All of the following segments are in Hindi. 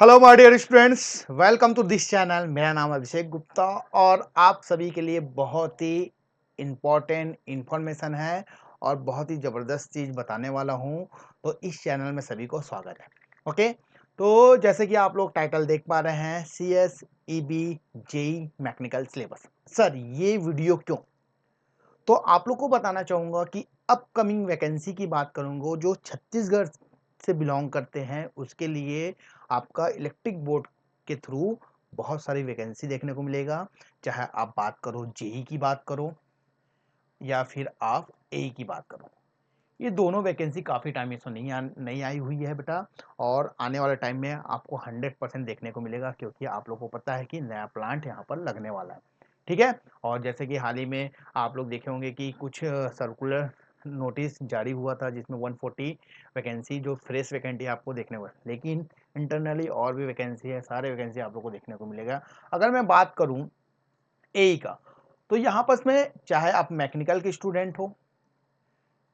Hello my dear students, welcome to this channel. मेरा नाम अभिषेक गुप्ता और आप सभी के लिए बहुत ही इम्पोर्टेंट इन्फॉर्मेशन है और बहुत ही ज़बरदस्त चीज़ बताने वाला हूँ। तो इस चैनल में सभी को स्वागत है। ओके, तो जैसे कि आप लोग टाइटल देख पा रहे हैं, C S E B JE mechanical syllabus. Sir ये वीडियो क्यों? तो आप लोग को बताना चाहूँगा कि अपकमिंग वैकेंसी की बात करूँगा जो छत्तीसगढ़ से बिलोंग करते हैं उसके लिए आपका इलेक्ट्रिक बोर्ड के थ्रू बहुत सारी वैकेंसी देखने को मिलेगा। चाहे आप बात करो जेई की बात करो या फिर आप एई की बात करो, ये दोनों वैकेंसी काफ़ी टाइम से नहीं आई हुई है बेटा। और आने वाले टाइम में आपको 100% देखने को मिलेगा क्योंकि आप लोगों को पता है कि नया प्लांट यहाँ पर लगने वाला है। ठीक है, और जैसे कि हाल ही में आप लोग देखे होंगे कि कुछ सर्कुलर नोटिस जारी हुआ था जिसमें 140 वैकेंसी जो फ्रेश वैकेंसी आपको देखने को, लेकिन इंटरनली और भी वैकेंसी है, सारे वैकेंसी आप लोग को देखने को मिलेगा। अगर मैं बात करूं एई का, तो यहाँ पर में चाहे आप मैकेनिकल के स्टूडेंट हो,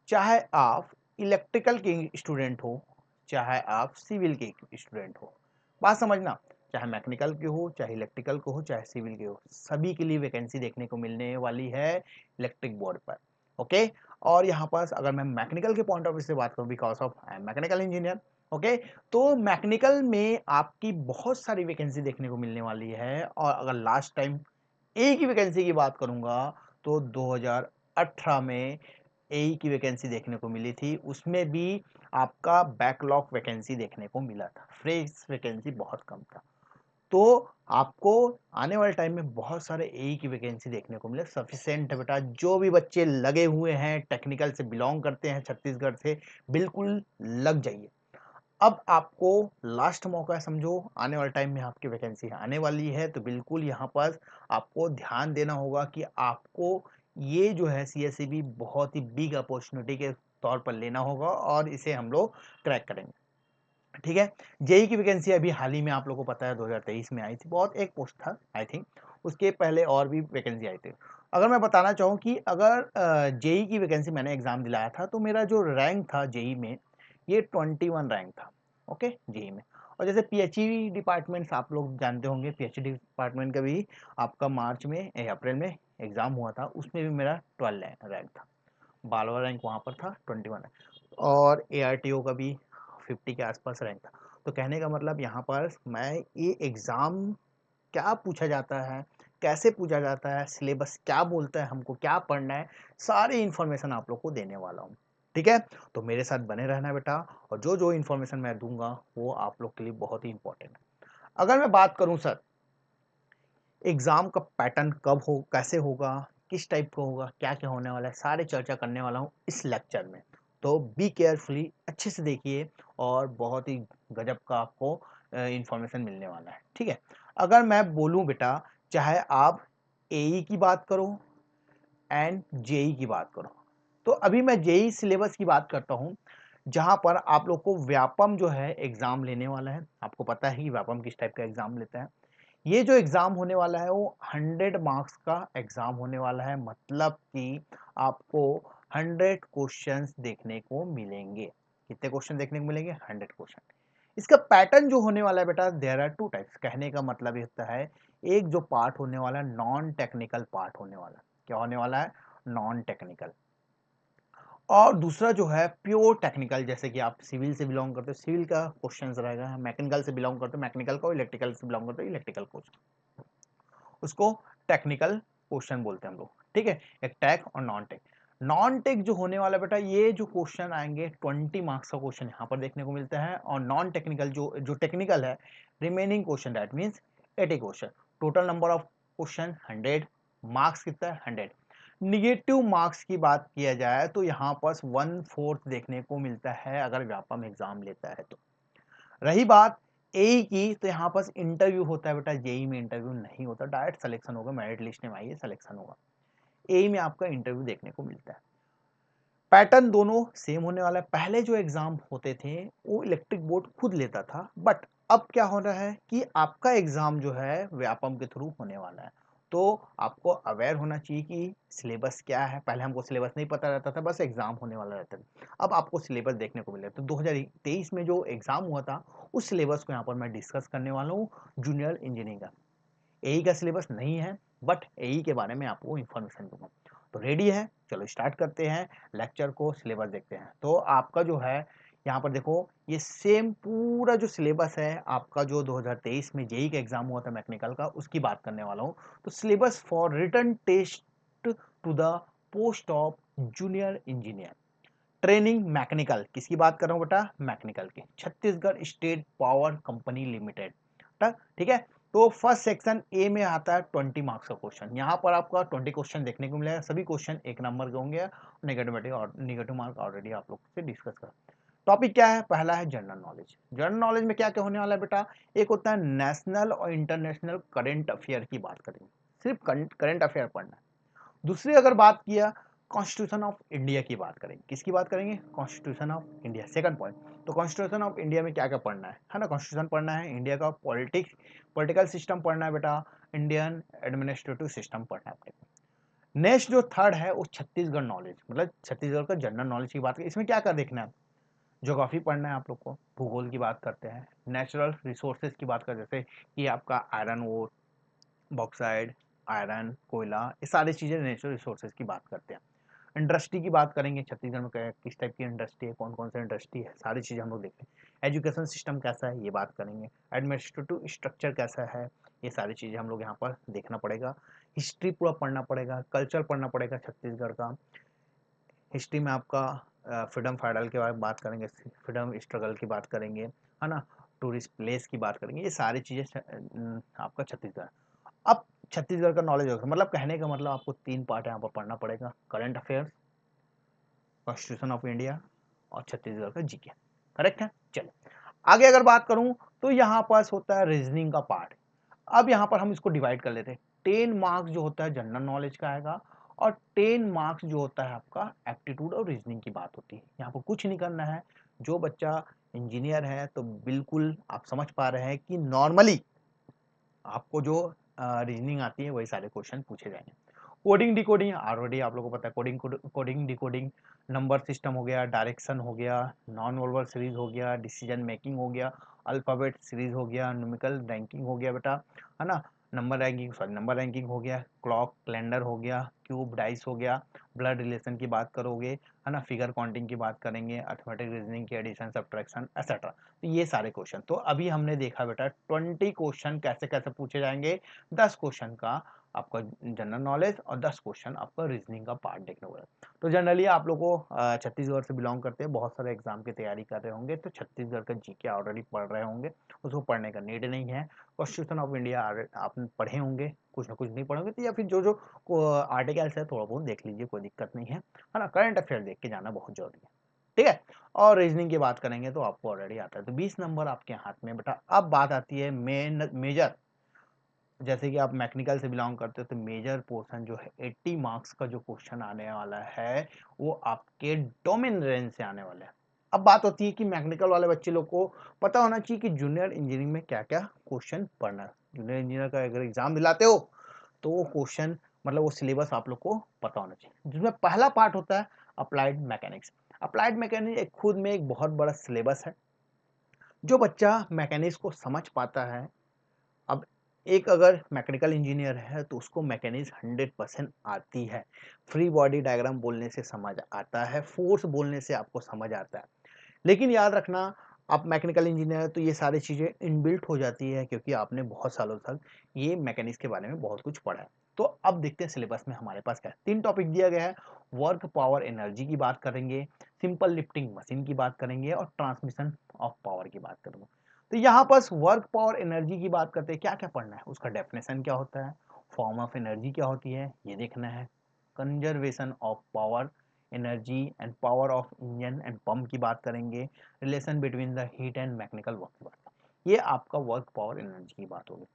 चाहे आप इलेक्ट्रिकल के स्टूडेंट हो, चाहे आप सिविल के स्टूडेंट हो, बात समझना, चाहे मैकेनिकल के हो, चाहे इलेक्ट्रिकल के हो, चाहे सिविल के हो, सभी के लिए वैकेंसी देखने को मिलने वाली है इलेक्ट्रिक बोर्ड पर। ओके, और यहाँ पर अगर मैं मैकेनिकल के पॉइंट ऑफ व्यू से बात करूँ, because of I am mechanical engineer. Okay, तो मैकेनिकल में आपकी बहुत सारी वैकेंसी देखने को मिलने वाली है। और अगर लास्ट टाइम एक ही वैकेंसी की बात करूंगा तो 2018 में एई की वैकेंसी देखने को मिली थी, उसमें भी आपका बैकलॉग वैकेंसी देखने को मिला था, फ्रेश वैकेंसी बहुत कम था। तो आपको आने वाले टाइम में बहुत सारे एई की वैकेंसी देखने को मिले, सफिशिएंट है बेटा। जो भी बच्चे लगे हुए हैं, टेक्निकल से बिलोंग करते हैं छत्तीसगढ़ से, बिल्कुल लग जाइए। अब आपको लास्ट मौका है, समझो आने वाले टाइम में आपकी वैकेंसी आने वाली है, तो बिल्कुल यहाँ पर आपको ध्यान देना होगा कि आपको ये जो है सीएसईबी बहुत ही बिग अपॉर्चुनिटी के तौर पर लेना होगा और इसे हम लोग क्रैक करेंगे। ठीक है, जेई की वैकेंसी अभी हाल ही में आप लोगों को पता है 2023 में आई थी, बहुत एक पोस्ट था आई थिंक, उसके पहले और भी वैकेंसी आई थी। अगर मैं बताना चाहूँ कि अगर जेई की वैकेंसी मैंने एग्जाम दिलाया था तो मेरा जो रैंक था जेई में, ये 21 रैंक था। ओके, जेई में। और जैसे पीएचई डिपार्टमेंट्स आप लोग जानते होंगे, पीएचई डिपार्टमेंट का भी आपका मार्च में अप्रैल में एग्जाम हुआ था, उसमें भी मेरा 12 रैंक था, 12वां रैंक वहाँ पर था, 21 रैंक। और एआरटीओ का भी 50 के आसपास रैंक था। तो कहने का मतलब यहाँ पर मैं ये एग्ज़ाम क्या पूछा जाता है, कैसे पूछा जाता है, सिलेबस क्या बोलता है, हमको क्या पढ़ना है, सारी इन्फॉर्मेशन आप लोग को देने वाला हूँ। ठीक है, तो मेरे साथ बने रहना बेटा, और जो जो इन्फॉर्मेशन मैं दूंगा वो आप लोग के लिए बहुत ही इंपॉर्टेंट है। अगर मैं बात करूँ सर एग्ज़ाम का पैटर्न कब हो, कैसे होगा, किस टाइप का होगा, क्या-क्या होने वाला है, सारे चर्चा करने वाला हूँ इस लेक्चर में। तो बी केयरफुली, अच्छे से देखिए और बहुत ही गजब का आपको इन्फॉर्मेशन मिलने वाला है। ठीक है? अगर मैं बोलूँ बेटा, चाहे आप एई की बात करो एंड जेई की बात करो, तो अभी मैं जेई सिलेबस की बात करता हूँ, जहाँ पर आप लोग को व्यापम जो है एग्ज़ाम लेने वाला है। आपको पता है कि व्यापम किस टाइप का एग्ज़ाम लेता है। ये जो एग्ज़ाम होने वाला है वो 100 मार्क्स का एग्ज़ाम होने वाला है, मतलब कि आपको 100 क्वेश्चंस देखने को मिलेंगे। कितने क्वेश्चन देखने को मिलेंगे? 100 क्वेश्चन। इसका पैटर्न जो होने वाला है बेटा, देयर आर टू टाइप्स। कहने का मतलब ये होता है, एक जो पार्ट होने वाला है नॉन टेक्निकल पार्ट होने वाला है। क्या होने वाला है? Non technical. और दूसरा जो है प्योर टेक्निकल, जैसे कि आप सिविल से बिलोंग करते हो, सिविल का क्वेश्चन रहेगा, मैकेनिकल से बिलोंग करते हो मैकेनिकल का, इलेक्ट्रिकल से बिलोंग करते हो इलेक्ट्रिकल क्वेश्चन, उसको टेक्निकल क्वेश्चन बोलते हैं हम लोग। ठीक है, एक टेक और नॉन टेक। नॉन टेक जो होने वाला बेटा, ये जो क्वेश्चन आएंगे 20 मार्क्स का क्वेश्चन यहाँ पर देखने को मिलता है। और नॉन टेक्निकल जो जो टेक्निकल है, remaining question that means 80 question. Total number of question 100, marks कितना है? 100। निगेटिव मार्क्स की बात किया जाए तो यहाँ पर 1/4 देखने को मिलता है अगर व्यापम एग्जाम लेता है तो। रही बात एई की, तो यहाँ पर इंटरव्यू होता है बेटा, जेई में इंटरव्यू नहीं होता, डायरेक्ट सिलेक्शन होगा, मेरिट लिस्ट में आइए सिलेक्शन होगा। एई में आपका इंटरव्यू देखने को मिलता है। पैटर्न दोनों सेम होने वाला है। पहले जो एग्जाम होते थे वो इलेक्ट्रिक बोर्ड खुद लेता था, बट अब क्या हो रहा है कि आपका एग्जाम जो है व्यापम के थ्रू होने वाला है। तो आपको अवेयर होना चाहिए कि सिलेबस क्या है। पहले हमको सिलेबस नहीं पता रहता था, बस एग्ज़ाम होने वाला रहता था। अब आपको सिलेबस देखने को मिलेगा। तो 2023 में जो एग्ज़ाम हुआ था, उस सिलेबस को यहाँ पर मैं डिस्कस करने वाला हूँ, जूनियर इंजीनियरिंग का। एई का सिलेबस नहीं है, बट एई के बारे में आपको इन्फॉर्मेशन दूँगा। तो रेडी है? चलो स्टार्ट करते हैं लेक्चर को, सिलेबस देखते हैं। तो आपका जो है यहाँ पर देखो, ये सेम पूरा जो सिलेबस है आपका, जो 2023 में जेईई का एग्ज़ाम हुआ था मैकेनिकल का, उसकी बात करने वाला हूँ। तो syllabus for written test to the post of junior engineer training mechanical, किसकी बात कर रहा हूँ बेटा? मैकेनिकल की, Chhattisgarh state power company limited. ठीक है। तो फर्स्ट सेक्शन ए में आता है 20 मार्क्स का क्वेश्चन। यहाँ पर आपका 20 क्वेश्चन देखने को मिलेगा। सभी क्वेश्चन एक नंबर के होंगे। नेगेटिव मार्क ऑलरेडी आप लोग से डिस्कस कर। टॉपिक क्या है? पहला है जनरल नॉलेज। जनरल नॉलेज में क्या क्या होने वाला है बेटा? एक होता है नेशनल और इंटरनेशनल करंट अफेयर की बात करेंगे, सिर्फ करंट अफेयर पढ़ना है। दूसरी अगर बात किया, कॉन्स्टिट्यूशन ऑफ इंडिया की बात करेंगे। किसकी बात करेंगे? Constitution of India, second point. तो कॉन्स्टिट्यूशन ऑफ इंडिया में क्या क्या पढ़ना है ना? कॉन्स्टिट्यूशन पढ़ना है, इंडिया का पॉलिटिक्स, पॉलिटिकल सिस्टम पढ़ना है बेटा, इंडियन एडमिनिस्ट्रेटिव सिस्टम पढ़ना है अपने को। नेक्स्ट जो थर्ड है वो छत्तीसगढ़ नॉलेज, मतलब छत्तीसगढ़ का जनरल नॉलेज की बात करें। इसमें क्या क्या देखना है? ज्योग्राफी पढ़ना है आप लोग को, भूगोल की बात करते हैं, नेचुरल रिसोर्सेज की बात करते हैं, जैसे कि आपका आयरन ओर, बॉक्साइड, आयरन, कोयला, ये सारी चीज़ें नेचुरल रिसोर्सेज की बात करते हैं। इंडस्ट्री की बात करेंगे, छत्तीसगढ़ में किस टाइप की इंडस्ट्री है, कौन कौन सा इंडस्ट्री है, सारी चीज़ें हम लोग देखते हैं। एजुकेशन सिस्टम कैसा है, ये बात करेंगे। एडमिनिस्ट्रेटिव स्ट्रक्चर कैसा है, ये सारी चीज़ें हम लोग यहाँ पर देखना पड़ेगा। हिस्ट्री पूरा पढ़ना पड़ेगा, कल्चर पढ़ना पड़ेगा छत्तीसगढ़ का। हिस्ट्री में आपका फ्रीडम फाइटर के बारे में बात करेंगे, फ्रीडम स्ट्रगल की बात करेंगे, है ना, टूरिस्ट प्लेस की बात करेंगे, ये सारी चीज़ें आपका छत्तीसगढ़। अब छत्तीसगढ़ का नॉलेज होगा, मतलब कहने का मतलब आपको 3 पार्ट यहाँ पर पढ़ना पड़ेगा, current affairs, constitution of India और छत्तीसगढ़ का जीके। करेक्ट है? चलो आगे अगर बात करूं, तो यहाँ पास होता है रीजनिंग का पार्ट। अब यहाँ पर हम इसको डिवाइड कर लेते हैं। 10 मार्क्स जो होता है जनरल नॉलेज का आएगा, और 10 मार्क्स जो होता है आपका एप्टीट्यूड और रीजनिंग की बात होती है। यहाँ पर कुछ नहीं करना है। जो बच्चा इंजीनियर है तो बिल्कुल आप समझ पा रहे हैं कि नॉर्मली आपको जो रीजनिंग आती है वही सारे क्वेश्चन पूछे जाएंगे। कोडिंग डिकोडिंग ऑलरेडी आप लोगों को पता है। कोडिंग डिकोडिंग, नंबर सिस्टम हो गया, डायरेक्शन हो गया, नॉन वर्बल सीरीज हो गया, डिसीजन मेकिंग हो गया, अल्फाबेट सीरीज हो गया, न्यूमेरिकल रैंकिंग हो गया बेटा, है ना, नंबर रैंकिंग हो गया, क्लॉक कैलेंडर हो गया, क्यूब डाइस हो गया, ब्लड रिलेशन की बात करोगे, है ना, फिगर काउंटिंग की बात करेंगे, अर्थमेटिक रीजनिंग की एडिशन सब्ट्रैक्शन एक्सेट्रा। तो ये सारे क्वेश्चन तो अभी हमने देखा बेटा 20 क्वेश्चन कैसे कैसे पूछे जाएंगे। 10 क्वेश्चन का आपका जनरल नॉलेज और 10 क्वेश्चन आपका रीजनिंग का पार्ट देखने को मिला। तो जनरली आप लोग को छत्तीसगढ़ से बिलोंग करते हैं, बहुत सारे एग्जाम की तैयारी कर रहे होंगे, तो छत्तीसगढ़ का जीके ऑलरेडी पढ़ रहे होंगे, उसको पढ़ने का नीड नहीं है। कॉन्स्टिट्यूशन ऑफ इंडिया आपने पढ़े होंगे, कुछ ना कुछ नहीं पढ़ोगे तो, या फिर जो जो आर्टिकल्स है थोड़ा बहुत देख लीजिए, कोई दिक्कत नहीं है ना। करंट अफेयर देख के जाना बहुत जरूरी है, ठीक है। और रीजनिंग की बात करेंगे तो आपको ऑलरेडी आता है, तो 20 नंबर आपके हाथ में बेटा। अब बात आती है मेजर, जैसे कि आप मैकेनिकल से बिलोंग करते हो तो मेजर पोर्शन जो है 80 मार्क्स का जो क्वेश्चन आने वाला है वो आपके डोमेन रेंज से आने वाला है। अब बात होती है कि मैकेनिकल वाले बच्चे लोग को पता होना चाहिए कि जूनियर इंजीनियरिंग में क्या क्या क्वेश्चन पढ़ना है। जूनियर इंजीनियर का अगर एग्जाम दिलाते हो तो वो क्वेश्चन, मतलब वो सिलेबस आप लोग को पता होना चाहिए, जिसमें पहला पार्ट होता है अप्लाइड मैकेनिक्स। अप्लाइड मैकेनिक्स एक खुद में एक बहुत बड़ा सिलेबस है। जो बच्चा मैकेनिक्स को समझ पाता है, अब एक अगर मैकेनिकल इंजीनियर है तो उसको मैकेनिक्स 100% आती है। फ्री बॉडी डायग्राम बोलने से समझ आता है, फोर्स बोलने से आपको समझ आता है। लेकिन याद रखना, आप मैकेनिकल इंजीनियर है तो ये सारी चीज़ें इनबिल्ट हो जाती है, क्योंकि आपने बहुत सालों तक ये मैकेनिक्स के बारे में बहुत कुछ पढ़ा है। तो अब देखते हैं सिलेबस में हमारे पास क्या है। 3 टॉपिक दिया गया है। वर्क पावर एनर्जी की बात करेंगे, सिंपल लिफ्टिंग मशीन की बात करेंगे, और ट्रांसमिशन ऑफ पावर की बात करेंगे। तो यहाँ पर वर्क पावर एनर्जी की बात करते हैं, क्या क्या पढ़ना है, उसका डेफिनेशन क्या होता है, फॉर्म ऑफ एनर्जी क्या होती है ये देखना है, conservation of power energy and power of engine and pump की बात करेंगे, relation between the heat and mechanical work की बात, ये आपका वर्क पावर एनर्जी की बात होगी।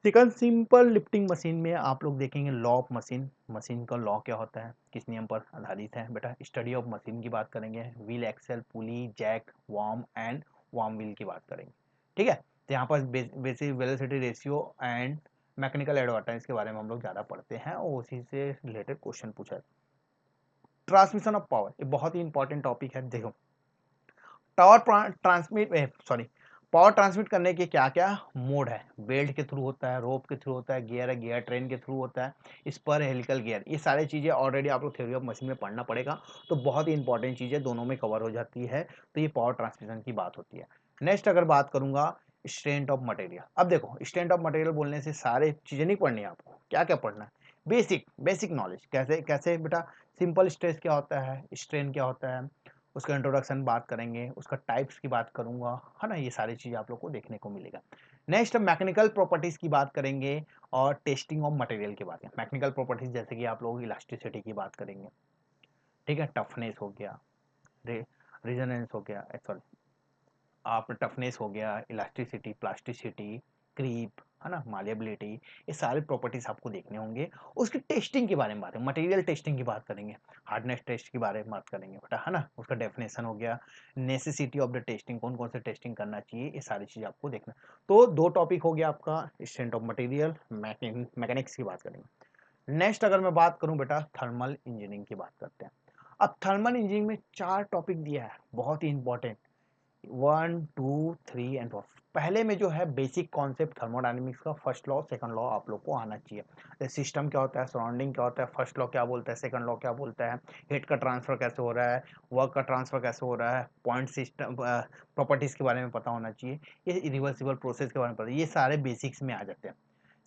सेकंड, सिंपल लिफ्टिंग मशीन में आप लोग देखेंगे लॉ ऑफ मशीन, मशीन का लॉ क्या होता है, किस नियम पर आधारित है बेटा। स्टडी ऑफ मशीन की बात करेंगे, wheel axle pulley jack worm and worm wheel की बात करेंगे, ठीक है। तो यहाँ पर basic velocity ratio and mechanical advantage के बारे में हम लोग ज़्यादा पढ़ते हैं और उसी से रिलेटेड क्वेश्चन पूछा है। ट्रांसमिशन ऑफ पावर, ये बहुत ही इंपॉर्टेंट टॉपिक है। देखो पावर ट्रांसमिट करने के क्या क्या मोड है। बेल्ट के थ्रू होता है, रोप के थ्रू होता है, गियर है, गियर ट्रेन के थ्रू होता है, स्पर हेलिकल गियर, ये सारी चीज़ें ऑलरेडी आप लोग थ्योरी ऑफ मशीन में पढ़ना पड़ेगा, तो बहुत ही इंपॉर्टेंट चीज़ें दोनों में कवर हो जाती है। तो ये पावर ट्रांसमिशन की बात होती है। नेक्स्ट अगर बात करूंगा स्ट्रेंथ ऑफ मटेरियल। अब देखो स्ट्रेंथ ऑफ मटेरियल बोलने से सारे चीज़ें नहीं पढ़नी है आपको, क्या क्या पढ़ना है, बेसिक बेसिक नॉलेज। कैसे कैसे बेटा, सिंपल स्ट्रेस क्या होता है, स्ट्रेन क्या होता है, उसका इंट्रोडक्शन बात करेंगे, उसका टाइप्स की बात करूंगा, है ना, ये सारी चीज़ आप लोग को देखने को मिलेगा। नेक्स्ट मैकेनिकल प्रॉपर्टीज की बात करेंगे और टेस्टिंग ऑफ मटेरियल की बात करेंगे। मैकेनिकल प्रॉपर्टीज जैसे कि आप लोग इलास्टिसिटी की बात करेंगे, ठीक है, टफनेस हो गया, रेजोनेंस हो गया, सॉरी आप टफनेस हो गया, इलास्टिसिटी, प्लास्टिसिटी, क्रीप, है ना, मालिएबिलिटी, ये सारे प्रॉपर्टीज आपको देखने होंगे। उसकी टेस्टिंग के बारे में बात है, मटेरियल टेस्टिंग की बात करेंगे, हार्डनेस टेस्ट के बारे में बात करेंगे बेटा, है ना, उसका डेफिनेशन हो गया, नेसेसिटी ऑफ द टेस्टिंग, कौन कौन से टेस्टिंग करना चाहिए, ये सारी चीज़ आपको देखना। तो दो टॉपिक हो गया आपका, स्ट्रेंथ ऑफ मटेरियल, मैकेनिक्स की बात करेंगे। नेक्स्ट अगर मैं बात करूं बेटा, थर्मल इंजीनियरिंग की बात करते हैं। अब थर्मल इंजीनियरिंग में 4 टॉपिक दिया है, बहुत ही इंपॉर्टेंट, 1 2 3 एंड 4। पहले में जो है बेसिक कॉन्सेप्ट थर्मोडायनेमिक्स का, फर्स्ट लॉ सेकंड लॉ आप लोग को आना चाहिए। सिस्टम क्या होता है, सराउंडिंग क्या होता है, फर्स्ट लॉ क्या बोलता है, सेकंड लॉ क्या बोलता है, हीट का ट्रांसफर कैसे हो रहा है, वर्क का ट्रांसफर कैसे हो रहा है, पॉइंट सिस्टम प्रॉपर्टीज के बारे में पता होना चाहिए, ये रिवर्सिबल प्रोसेस के बारे में पता, ये सारे बेसिक्स में आ जाते हैं।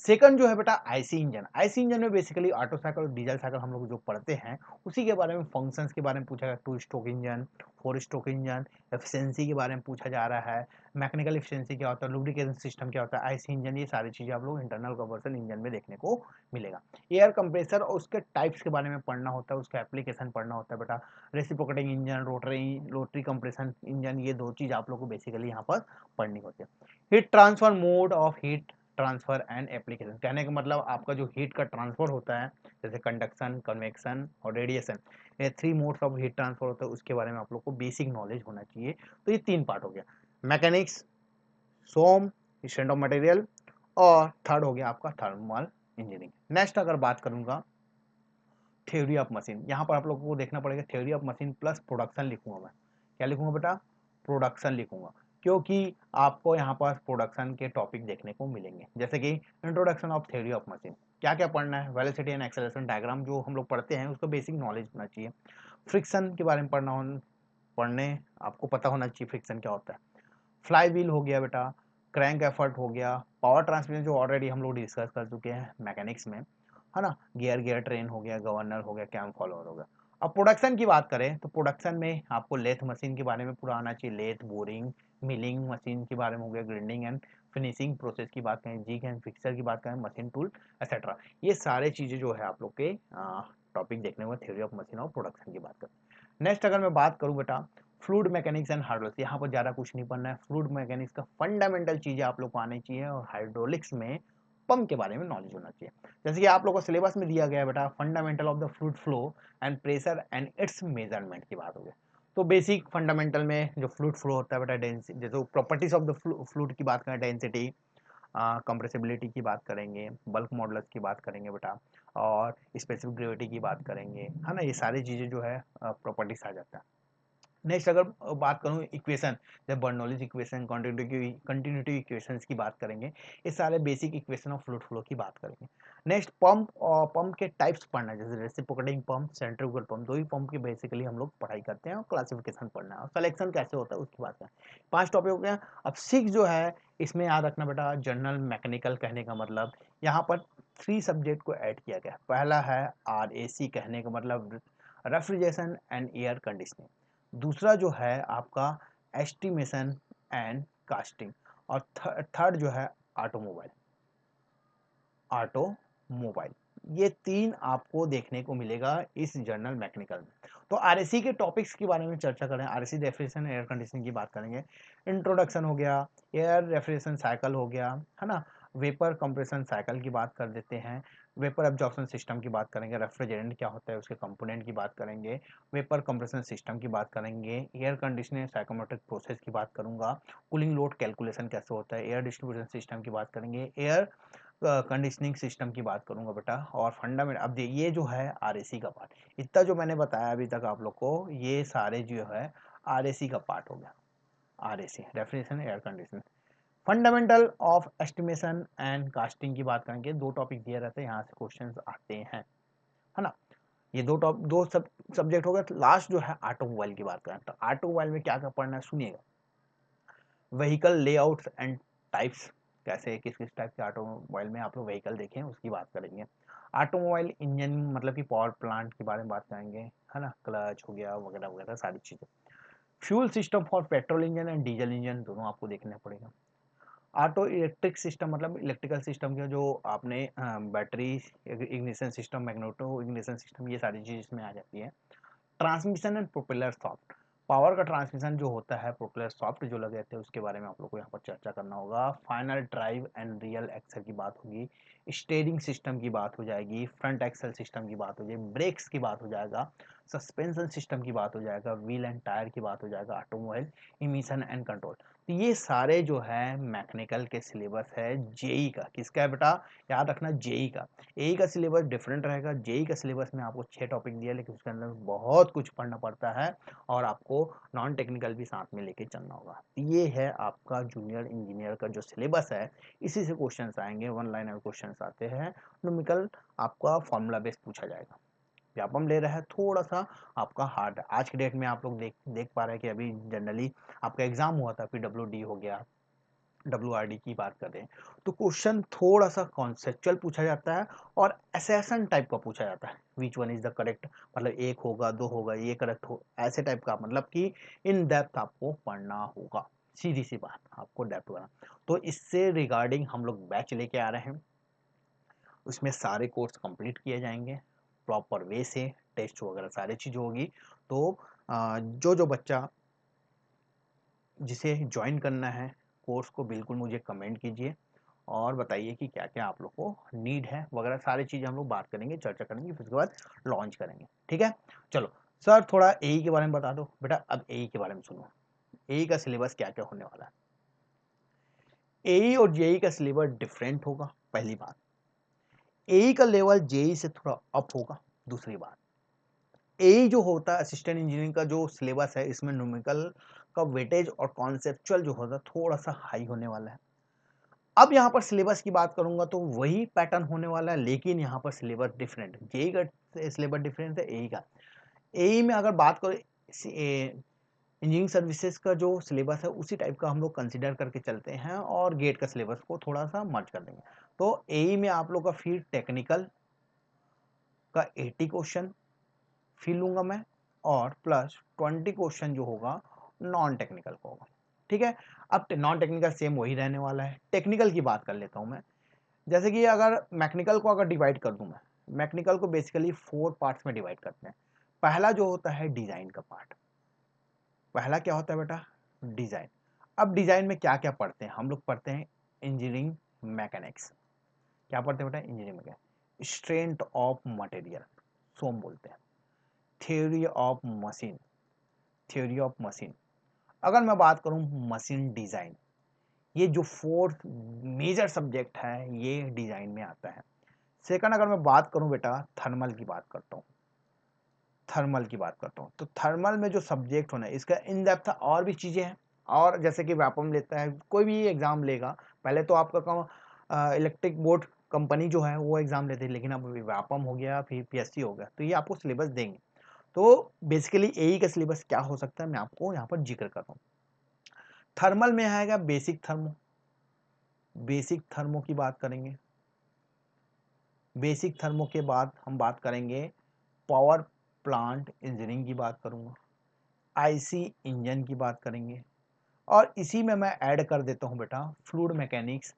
सेकंड जो है बेटा आईसी इंजन। आईसी इंजन में बेसिकली ऑटो साइकिल और डीजल साइकिल हम लोग जो पढ़ते हैं उसी के बारे में, फंक्शंस के बारे में पूछा गया, 2 stroke engine, 4 stroke engine, efficiency के बारे में पूछा जा रहा है, मैकेनिकल एफिशिएंसी क्या होता है, लुब्रिकेशन सिस्टम क्या होता है, आईसी इंजन, ये सारी चीज़ें आप लोग इंटरनल कंबशन इंजन में देखने को मिलेगा। एयर कंप्रेसर और उसके टाइप्स के बारे में पढ़ना होता है, उसका एप्लीकेशन पढ़ना होता है बेटा। Reciprocating engine, rotary compression engine, ये दो चीज़ आप लोग को बेसिकली यहाँ पर पढ़नी होती है। Heat transfer, mode of heat transfer and application, कहने का मतलब आपका जो हीट का ट्रांसफर होता है, जैसे कंडक्शन, कन्वेक्शन और रेडिएशन, ये 3 मोड्स ऑफ हीट ट्रांसफर होता है, उसके बारे में आप लोग को बेसिक नॉलेज होना चाहिए। तो ये 3 पार्ट हो गया, mechanics, SOM, strength of material, और थर्ड हो गया आपका थर्मल इंजीनियरिंग। नेक्स्ट अगर बात करूंगा थ्योरी ऑफ मशीन, यहाँ पर आप लोगों को देखना पड़ेगा theory of machine plus production लिखूंगा मैं। क्या लिखूंगा बेटा, प्रोडक्शन लिखूंगा, क्योंकि आपको यहाँ पर प्रोडक्शन के टॉपिक देखने को मिलेंगे, जैसे कि introduction of theory of machine, क्या क्या पढ़ना है, वेलोसिटी एंड एक्सेलरेशन डायग्राम जो हम लोग पढ़ते हैं उसका बेसिक नॉलेज होना चाहिए। फ्रिक्शन के बारे में पढ़ने आपको पता होना चाहिए फ्रिक्शन क्या होता है। फ्लाई व्हील हो गया बेटा, क्रैंक एफर्ट हो गया, पावर ट्रांसमिशन जो ऑलरेडी हम लोग डिस्कस कर चुके हैं मैकेनिक्स में, है ना, गियर गियर ट्रेन हो गया, गवर्नर हो गया, कैम फॉलोअर हो गया। अब प्रोडक्शन की बात करें तो प्रोडक्शन में आपको लेथ मशीन के बारे में पूरा आना चाहिए, लेथ, बोरिंग, मिलिंग मशीन के बारे में हो गया, ग्राइंडिंग एंड फिनिशिंग प्रोसेस की बात करें, जिग एंड फिक्सर की बात करें, मशीन टूल एक्सेट्रा, ये सारे चीज़ें जो है आप लोग के टॉपिक देखने को, थ्योरी ऑफ मशीन और प्रोडक्शन की बात करें। नेक्स्ट अगर मैं बात करूँ बेटा फ्लूइड मैकेनिक्स एंड हाइड्रोलिक्स, यहाँ पर ज़्यादा कुछ नहीं पढ़ना है, फ्लूइड मैकेनिक्स का फंडामेंटल चीज़ें आप लोग को आनी चाहिए, और हाइड्रोलिक्स में पंप के बारे में नॉलेज होना चाहिए। जैसे कि आप लोगों को सिलेबस में दिया गया है बेटा, fundamental of the fluid flow and pressure and it's measurement की बात हो गई। तो बेसिक फंडामेंटल में जो फ्लूइड फ्लो होता है बेटा, डेंसिटी, जैसे प्रॉपर्टीज ऑफ द फ्लूइड की बात करें, डेंसिटी, कंप्रेसिबिलिटी की बात करेंगे, बल्क मॉडुलस की बात करेंगे बेटा, और स्पेसिफिक ग्रेविटी की बात करेंगे, है ना, ये सारी चीज़ें जो है प्रॉपर्टीज आ जाता है। नेक्स्ट अगर बात करूँ इक्वेशन, जब बर्नौलीज इक्वेशन, कंटिन्यूटी इक्वेशंस की बात करेंगे, ये सारे basic equation of fluid flow की बात करेंगे। नेक्स्ट पंप, और पंप के टाइप्स पढ़ना है, जैसे रेसिप्रोकेटिंग पंप, सेंट्रीफ्यूगल पंप, दो ही पंप की बेसिकली हम लोग पढ़ाई करते हैं, और क्लासिफिकेशन पढ़ना है, और सिलेक्शन कैसे होता है उसकी बात करें। 5 टॉपिक हो गया। अब 6 जो है इसमें याद रखना बेटा, जनरल मैकेनिकल, कहने का मतलब यहाँ पर 3 सब्जेक्ट को ऐड किया गया। पहला है RAC, कहने का मतलब रेफ्रिजरेशन एंड एयर कंडीशनिंग। दूसरा जो है आपका एस्टिमेशन एंड कास्टिंग, और थर्ड जो है ऑटोमोबाइल, ऑटोमोबाइल, ये 3 आपको देखने को मिलेगा इस जर्नल मैकेनिकल में। तो आरएसी के टॉपिक्स के बारे में चर्चा करें, आरएसी रेफ्रिजरेशन एयर कंडीशनिंग की बात करेंगे, इंट्रोडक्शन हो गया, एयर रेफ्रिजरेशन साइकिल हो गया, है ना, वेपर कंप्रेशन साइकिल की बात कर देते हैं, वेपर एब्जॉर्प्शन सिस्टम की बात करेंगे, रेफ्रिजरेंट क्या होता है उसके कंपोनेंट की बात करेंगे, वेपर कंप्रेशन सिस्टम की बात करेंगे, एयर कंडीशनिंग साइकोमेट्रिक प्रोसेस की बात करूंगा, कूलिंग लोड कैलकुलेशन कैसे होता है, एयर डिस्ट्रीब्यूशन सिस्टम की बात करेंगे, एयर कंडीशनिंग सिस्टम की बात करूंगा बेटा, और फंडामेंट अब ये जो है आरएसी का पार्ट, इतना जो मैंने बताया अभी तक आप लोग को, ये सारे जो है आरएसी का पार्ट हो गया। RAC refrigeration air conditioner. Fundamental of estimation and casting की बात करेंगे, दो टॉपिक दिए रहते हैं, यहाँ से क्वेश्चंस आते हैं, है ना। ये दो सब्जेक्ट हो गया। लास्ट जो है ऑटोमोबाइल की बात करें, तो ऑटोमोबाइल में क्या क्या पढ़ना है सुनिएगा। व्हीकल लेआउट्स एंड टाइप्स, कैसे किस किस टाइप के ऑटोमोबाइल में आप लोग व्हीकल देखें उसकी बात करेंगे। ऑटोमोबाइल इंजन मतलब कि पावर प्लांट के बारे में बात करेंगे, है ना, क्लच हो गया वगैरह वगैरह सारी चीज़ें। Fuel system for petrol engine and diesel engine दोनों आपको देखना पड़ेगा। ऑटो इलेक्ट्रिक सिस्टम मतलब इलेक्ट्रिकल सिस्टम के जो आपने battery ignition system, magneto ignition system, ये सारी चीज़ इसमें आ जाती है। Transmission and propeller soft, power का ट्रांसमिशन जो होता है, प्रोपेलर सॉफ्ट जो लगे थे उसके बारे में आप लोग को यहाँ पर चर्चा करना होगा। Final drive and rear axle की बात होगी, स्टीयरिंग सिस्टम की बात हो जाएगी, फ्रंट एक्सल सिस्टम की बात हो जाएगी, ब्रेक्स की बात हो जाएगा, सस्पेंशन सिस्टम की बात हो जाएगा, व्हील एंड टायर की बात हो जाएगा, ऑटोमोबाइल इमिशन एंड कंट्रोल। तो ये सारे जो है मैकेनिकल के सिलेबस है जेई का। किसका है बेटा, याद रखना जेई का। एई का सिलेबस डिफरेंट रहेगा, जेई का सिलेबस में आपको 6 टॉपिक दिया, लेकिन उसके अंदर बहुत कुछ पढ़ना पड़ता है और आपको नॉन टेक्निकल भी साथ में लेके चलना होगा। ये है आपका जूनियर इंजीनियर का जो सिलेबस है, इसी से क्वेश्चंस आएंगे, वन लाइनर क्वेश्चंस आते हैं, न्यूमेरिकल आपका फॉर्मूला बेस्ड पूछा जाएगा। व्यापम ले रहा है थोड़ा सा आपका हार्ड। आज के डेट में आप लोग देख पा रहे हैं कि अभी जनरली आपका एग्जाम हुआ था, पीडब्ल्यूडी हो गया, डब्ल्यूआरडी की बात कर रहे हैं, तो क्वेश्चन थोड़ा सा कॉन्सेप्चुअल पूछा जाता है और असेसन टाइप का पूछा जाता है। Which one is the correct, मतलब एक होगा दो होगा ये करेक्ट हो, ऐसे टाइप का, मतलब कि इन डेप्थ आपको पढ़ना होगा। सीधी सी बात, आपको डेप्थ करना। तो इससे रिगार्डिंग हम लोग बैच लेके आ रहे हैं, उसमें सारे कोर्स कंप्लीट किए जाएंगे प्रॉपर वे से, टेस्ट वगैरह सारी चीज़ होगी। तो जो बच्चा जिसे ज्वाइन करना है कोर्स को, बिल्कुल मुझे कमेंट कीजिए और बताइए कि क्या क्या आप लोग को नीड है वगैरह, सारी चीज़ें हम लोग बात करेंगे, चर्चा करेंगे, फिर उसके बाद लॉन्च करेंगे। ठीक है, चलो सर थोड़ा एई के बारे में बता दो बेटा। अब एई के बारे में सुनो, एई का सिलेबस क्या क्या होने वाला है। एई और जेई का सिलेबस डिफरेंट होगा, पहली बात। एई का लेवल जेई से थोड़ा अप होगा, दूसरी बात। एई जो होता है असिस्टेंट इंजीनियरिंग का जो सिलेबस है, इसमें न्यूमेरिकल का वेटेज और कॉन्सेप्चुअल जो होता है थोड़ा सा हाई होने वाला है। अब यहाँ पर सिलेबस की बात करूंगा तो वही पैटर्न होने वाला है, लेकिन यहाँ पर सिलेबस डिफरेंट है। जेई का सिलेबस डिफरेंट है एई का। एई में अगर बात करें इंजीनियरिंग सर्विसेज का जो सिलेबस है उसी टाइप का हम लोग कंसिडर करके चलते हैं और गेट का सिलेबस को थोड़ा सा मर्ज कर देंगे। तो एई में आप लोग का फिर टेक्निकल का 80 क्वेश्चन फिर लूंगा मैं, और प्लस 20 क्वेश्चन जो होगा नॉन टेक्निकल का होगा। ठीक है, अब नॉन टेक्निकल सेम वही रहने वाला है। टेक्निकल की बात कर लेता हूं मैं, जैसे कि अगर मैकेनिकल को अगर डिवाइड कर दूं मैं, मैकेनिकल को बेसिकली 4 पार्ट्स में डिवाइड करते हैं। पहला जो होता है डिजाइन का पार्ट, पहला क्या होता है बेटा, डिजाइन। अब डिजाइन में क्या क्या पढ़ते हैं हम लोग, पढ़ते हैं इंजीनियरिंग मैकेनिक्स। क्या पढ़ते हैं बेटा, engineering mechanics, strength of material, SOM बोलते हैं, theory of machine, theory of machine. अगर मैं बात करूं मशीन डिजाइन, ये जो 4 मेजर सब्जेक्ट है ये डिजाइन में आता है। सेकंड अगर मैं बात करूं बेटा, थर्मल की बात करता हूं, थर्मल की बात करता हूं, तो थर्मल में जो सब्जेक्ट होना है इसका इन डेप्थ और भी चीजें हैं। और जैसे कि व्यापम लेता है, कोई भी एग्जाम लेगा, पहले तो आपका इलेक्ट्रिक बोर्ड कंपनी जो है वो एग्जाम लेते हैं, लेकिन अब व्यापम हो गया, फिर पीएससी हो गया, तो ये आपको सिलेबस देंगे। तो बेसिकली एई का सिलेबस क्या हो सकता है मैं आपको यहाँ पर जिक्र करता हूँ। थर्मल में आएगा बेसिक थर्मो, बेसिक थर्मो की बात करेंगे। बेसिक थर्मो के बाद हम बात करेंगे पावर प्लांट इंजीनियरिंग की बात करूंगा, आईसी इंजन की बात करेंगे, और इसी में मैं ऐड कर देता हूं बेटा fluid mechanics,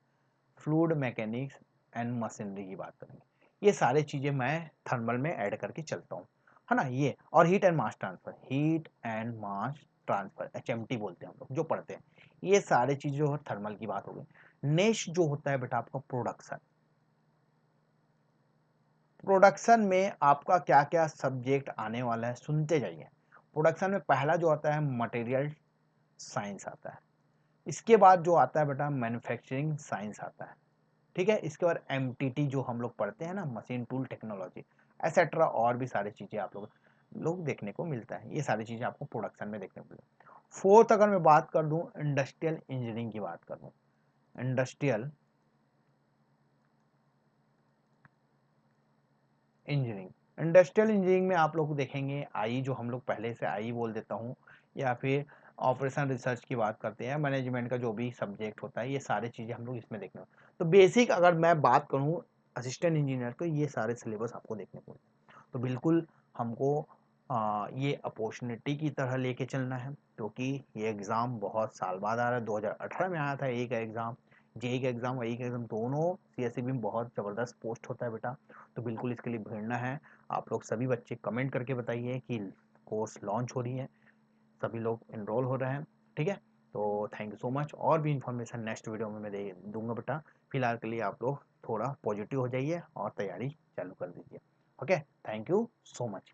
fluid mechanics and machinery की बात करेंगे। ये सारे चीजें मैं थर्मल में ऐड करके चलता हूँ, है ना। ये और heat and mass transfer, heat and mass transfer HMT बोलते हैं हम लोग जो पढ़ते हैं, ये सारे चीजें जो थर्मल की बात हो गई। नेक्स्ट जो होता है बेटा आपका प्रोडक्शन। प्रोडक्शन में आपका क्या क्या सब्जेक्ट आने वाला है सुनते जाइए। प्रोडक्शन में पहला जो आता है मटेरियल साइंस आता है, इसके बाद जो आता है बेटा मैन्युफैक्चरिंग साइंस आता है, ठीक है। इसके बाद एमटीटी जो हम लोग पढ़ते हैं ना, मशीन टूल टेक्नोलॉजी एसेट्रा, और भी सारी चीज़ें आप लोग देखने को मिलता है। ये सारी चीज़ें आपको प्रोडक्शन में देखने को मिलता है। फोर्थ अगर मैं बात कर दूं, इंडस्ट्रियल इंजीनियरिंग की बात कर दूं, इंडस्ट्रियल इंजीनियरिंग, इंडस्ट्रियल इंजीनियरिंग में आप लोग देखेंगे आई, जो हम लोग पहले से आई बोल देता हूँ, या फिर ऑपरेशन रिसर्च की बात करते हैं, मैनेजमेंट का जो भी सब्जेक्ट होता है, ये सारी चीज़ें हम लोग इसमें देखने। तो बेसिक अगर मैं बात करूँ असिस्टेंट इंजीनियर, तो ये सारे सिलेबस आपको देखने को मिलते हैं। तो बिल्कुल हमको ये अपॉर्चुनिटी की तरह लेके चलना है, क्योंकि ये एग्ज़ाम बहुत साल बाद आ रहा है। 2018 में आया था एक एग्ज़ाम, जेई का एग्ज़ाम, वही का एग्ज़ाम, दोनों सीएसईबी में बहुत ज़बरदस्त पोस्ट होता है बेटा। तो बिल्कुल इसके लिए भिड़ना है। आप लोग सभी बच्चे कमेंट करके बताइए कि कोर्स लॉन्च हो रही है, सभी लोग इनरोल हो रहे हैं, ठीक है। तो थैंक यू सो मच। और भी इन्फॉर्मेशन नेक्स्ट वीडियो में मैं दे दूंगा बेटा। फिलहाल के लिए आप लोग थोड़ा पॉजिटिव हो जाइए और तैयारी चालू कर दीजिए। Okay, thank you so much.